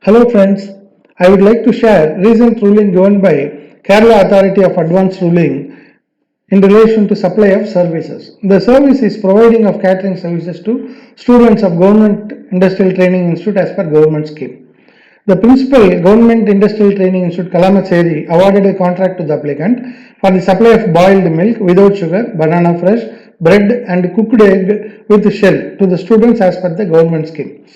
Hello friends, I would like to share recent ruling given by Kerala Authority of Advanced Ruling in relation to supply of services. The service is providing of catering services to students of Government Industrial Training Institute as per government scheme. The principal Government Industrial Training Institute Kalamaseri awarded a contract to the applicant for the supply of boiled milk without sugar, banana fresh, bread and cooked egg with shell to the students as per the government scheme.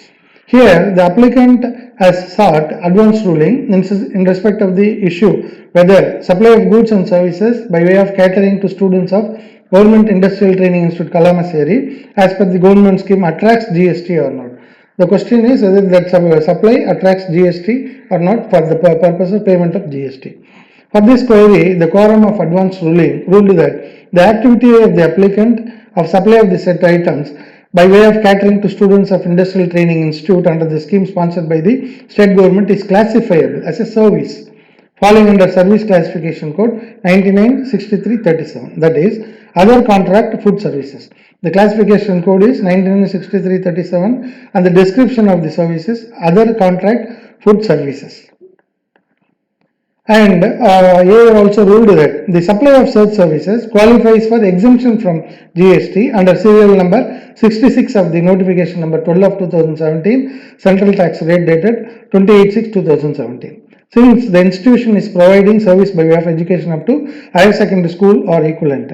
Here, the applicant has sought advance ruling in respect of the issue whether supply of goods and services by way of catering to students of Government Industrial Training Institute Kalamaseri as per the government scheme attracts GST or not. The question is whether that supply attracts GST or not for the purpose of payment of GST. For this query, the quorum of advance ruling ruled that the activity of the applicant of supply of the said items by way of catering to students of Industrial Training Institute under the scheme sponsored by the state government is classifiable as a service falling under Service Classification Code 996337, that is, other contract food services. The classification code is 996337 and the description of the services other contract food services. And A also ruled that the supply of such services qualifies for exemption from GST under serial number 66 of the notification number 12 of 2017, central tax rate dated 28/6/2017. Since the institution is providing service by way of education up to higher secondary school or equivalent.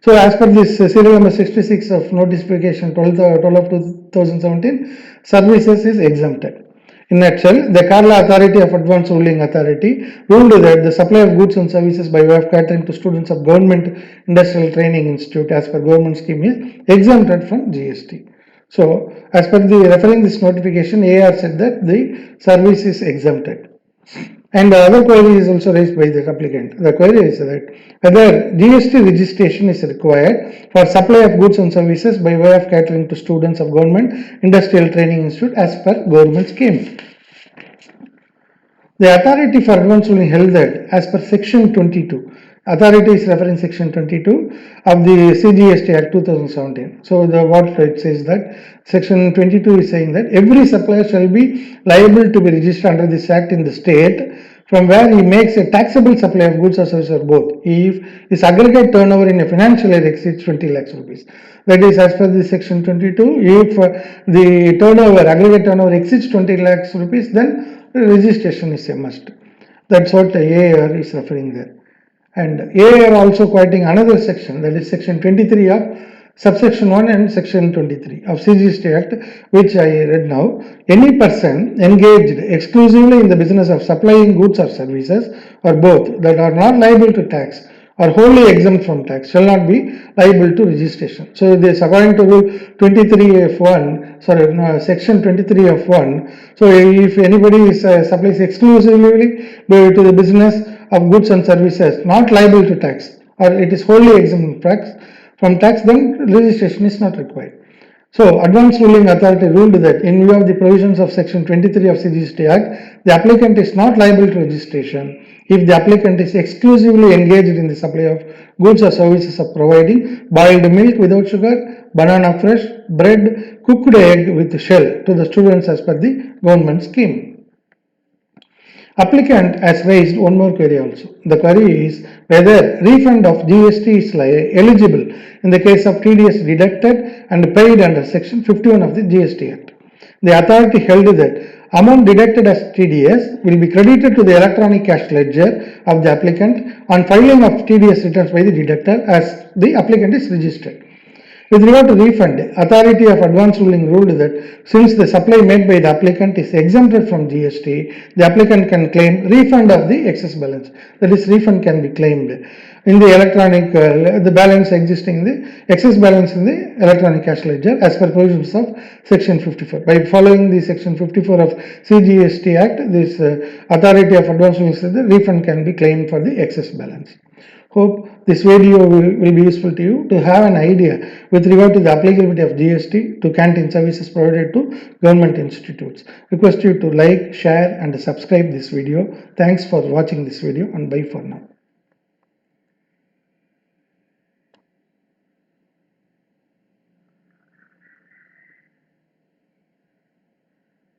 So as per this serial number 66 of notification 12 of 2017, services is exempted. In a nutshell, the Kerala Authority of Advanced Ruling Authority ruled that the supply of goods and services by way of catering to students of Government Industrial Training Institute as per government scheme is exempted from GST. So, as per the referring this notification, AR said that the service is exempted. And the other query is also raised by the applicant. The query is that whether GST registration is required for supply of goods and services by way of catering to students of Government Industrial Training Institute as per government scheme. The Authority for Advanced Ruling held that as per Section 22, Authority is referring Section 22 of the CGST Act 2017. So what it says that Section 22 is saying that every supplier shall be liable to be registered under this Act in the state from where he makes a taxable supply of goods or services or both if his aggregate turnover in a financial year exceeds 20 lakhs rupees. That is, as per the Section 22, if the turnover, aggregate turnover exceeds 20 lakhs rupees, then registration is a must. That's what AR is referring there. And AR also quoting another section, that is Section 23 of subsection 1 and section 23 of CGST Act, which I read now. Any person engaged exclusively in the business of supplying goods or services or both that are not liable to tax or wholly exempt from tax shall not be liable to registration. So this according to Rule 23F1, Section 23 of 1. So if anybody supplies exclusively to the business of goods and services not liable to tax or it is wholly exempt from tax, then registration is not required. So, Advanced Ruling Authority ruled that in view of the provisions of Section 23 of CGST Act, the applicant is not liable to registration if the applicant is exclusively engaged in the supply of goods or services of providing boiled milk without sugar, banana fresh, bread, cooked egg with shell to the students as per the government scheme. Applicant has raised one more query also. The query is whether refund of GST is eligible in the case of TDS deducted and paid under Section 51 of the GST Act. The authority held that amount deducted as TDS will be credited to the electronic cash ledger of the applicant on filing of TDS returns by the deductor as the applicant is registered. With regard to refund, Authority of Advanced Ruling ruled that since the supply made by the applicant is exempted from GST, the applicant can claim refund of the excess balance. That is, refund can be claimed in the electronic, the balance existing in the excess balance in the electronic cash ledger as per provisions of Section 54. By following the Section 54 of CGST Act, this Authority of Advanced Ruling said the refund can be claimed for the excess balance. Hope this video will be useful to you to have an idea with regard to the applicability of GST to canteen services provided to government institutes. Request you to like, share and subscribe this video. Thanks for watching this video and bye for now.